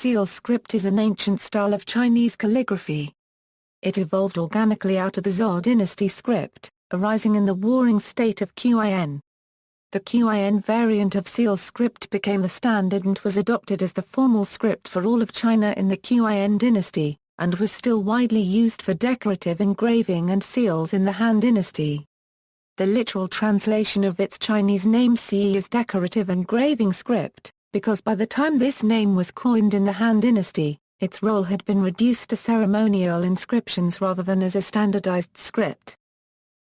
seal script is an ancient style of Chinese calligraphy. It evolved organically out of the Zhou dynasty script, arising in the Warring State of Qin. The Qin variant of seal script became the standard and was adopted as the formal script for all of China in the Qin dynasty, and was still widely used for decorative engraving and seals in the Han dynasty. The literal translation of its Chinese name Si is decorative engraving script, because by the time this name was coined in the Han dynasty, its role had been reduced to ceremonial inscriptions rather than as a standardized script.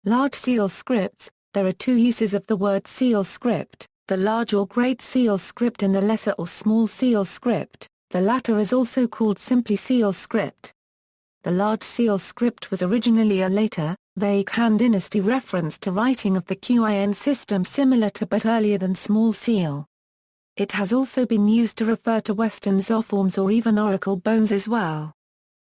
Large seal scripts. There are two uses of the word seal script, the large or great seal script and the lesser or small seal script. The latter is also called simply seal script. The large seal script was originally a later, vague Han dynasty reference to writing of the Qin system similar to but earlier than small seal. It has also been used to refer to Western Zhou forms or even oracle bones as well.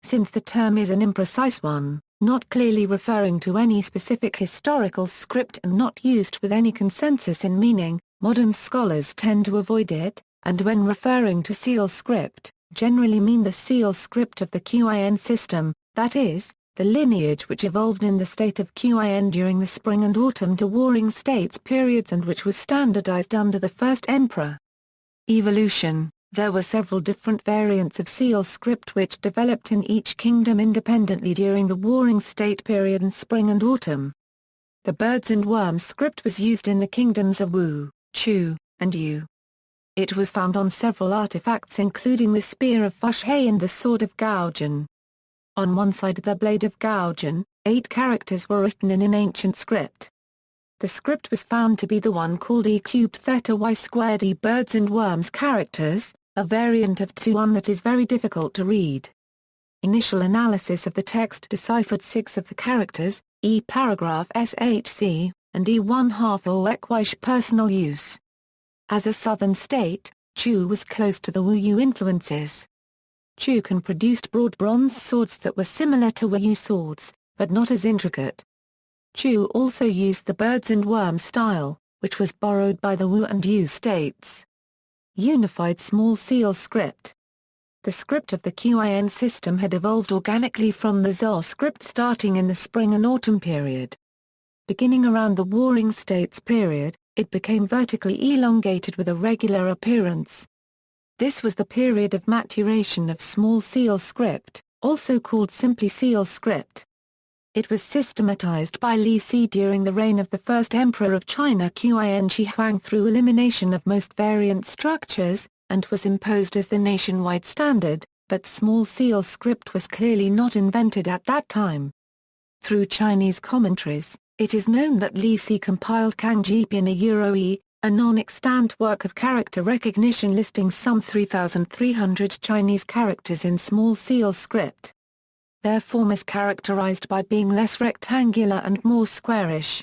Since the term is an imprecise one, not clearly referring to any specific historical script and not used with any consensus in meaning, modern scholars tend to avoid it, and when referring to seal script, generally mean the seal script of the Qin system, that is, the lineage which evolved in the state of Qin during the spring and autumn to Warring States periods and which was standardized under the first emperor. Evolution. There were several different variants of seal script which developed in each kingdom independently during the Warring State period and spring and autumn. The birds and worms script was used in the kingdoms of Wu, Chu, and Yu. It was found on several artifacts including the spear of Fushhe and the sword of Gaojin. On one side of the blade of Gaojin, 8 characters were written in an ancient script. The script was found to be the one called E cubed theta y squared E birds and worms characters, a variant of Tsuan that is very difficult to read. Initial analysis of the text deciphered 6 of the characters, E paragraph SHC, and E 1/2 O Ekwish personal use. As a southern state, Chu was close to the Wu Yu influences. Chu can produced broad bronze swords that were similar to Wu Yu swords, but not as intricate. Chu also used the birds and worms style, which was borrowed by the Wu and Yu states. Unified small seal script. The script of the Qin system had evolved organically from the Zhou script starting in the spring and autumn period. Beginning around the Warring States period, it became vertically elongated with a regular appearance. This was the period of maturation of small seal script, also called simply seal script. It was systematized by Li Si during the reign of the first emperor of China Qin Shi Huang through elimination of most variant structures, and was imposed as the nationwide standard, but small seal script was clearly not invented at that time. Through Chinese commentaries, it is known that Li Si compiled Kangji Pian Euroe, a non-extant work of character recognition listing some 3,300 Chinese characters in small seal script. Their form is characterized by being less rectangular and more squarish.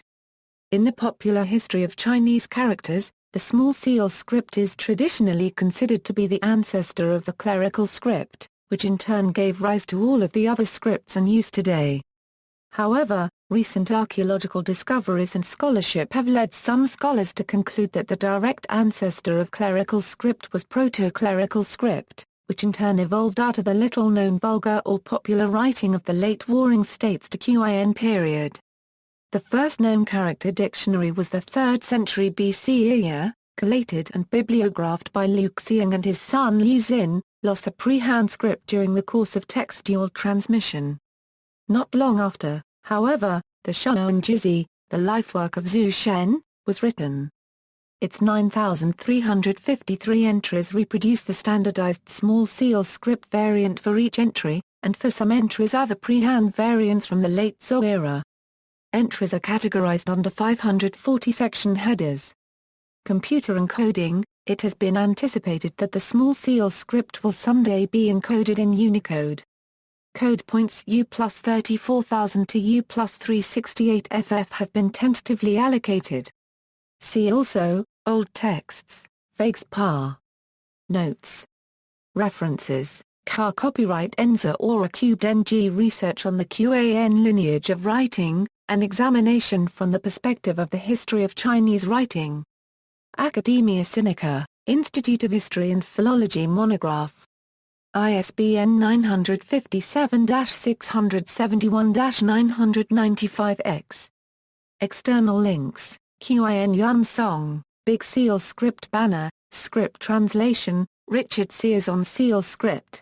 In the popular history of Chinese characters, the small seal script is traditionally considered to be the ancestor of the clerical script, which in turn gave rise to all of the other scripts in use today. However, recent archaeological discoveries and scholarship have led some scholars to conclude that the direct ancestor of clerical script was proto-clerical script, which in turn evolved out of the little-known vulgar or popular writing of the late Warring States to Qin period. The first known character dictionary was the 3rd century BC era, collated and bibliographed by Liu Xiang and his son Liu Xin, lost the pre-Han script during the course of textual transmission. Not long after, however, the Shuang Jizi, the lifework of Zhu Shen, was written. Its 9,353 entries reproduce the standardized small seal script variant for each entry, and for some entries other pre-Han variants from the late Zhou era. Entries are categorized under 540 section headers. Computer encoding. It has been anticipated that the small seal script will someday be encoded in Unicode. Code points U+34,000 to U+368FF have been tentatively allocated. See also, Old texts, Vagues par. Notes. References, Car copyright Enza Aura Cubed NG Research on the Qin lineage of writing, an examination from the perspective of the history of Chinese writing. Academia Sinica, Institute of History and Philology Monograph. ISBN 957-671-995-X. External links: Qin Yun Song, Big Seal Script Banner, Script Translation, Richard Sears on Seal Script.